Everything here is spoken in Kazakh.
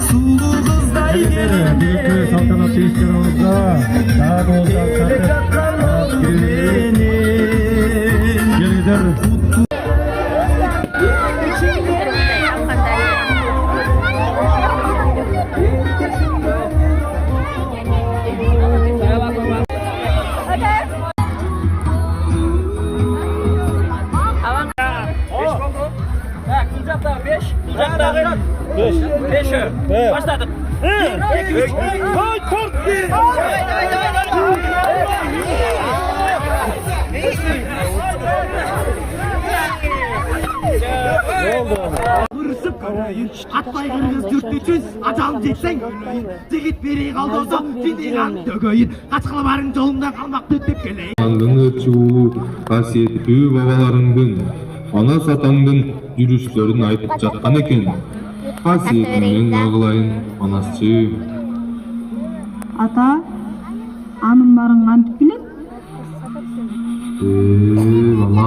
Sulu kızday Бүгүнкү салтанаттуу иш-чарабызда дагы келгилер. Başladık. 1, 2, 3. Koy, kort. Vuruşup karayın, atmay kırgız dürttü tüz, acalım çeksen öyleyim. Jigit beri kaldı olsa, dindiğen dögöyün. Kaçkılabarın жолунда kalmak düttüp geleyim. Аңдын касиеттүү бабаларыңдын, ана сатаңдын жүрүшлөрүн айтып жаткан экен. Касиетиңден агылайын, анасчы. Ата, анын барын кантип билет?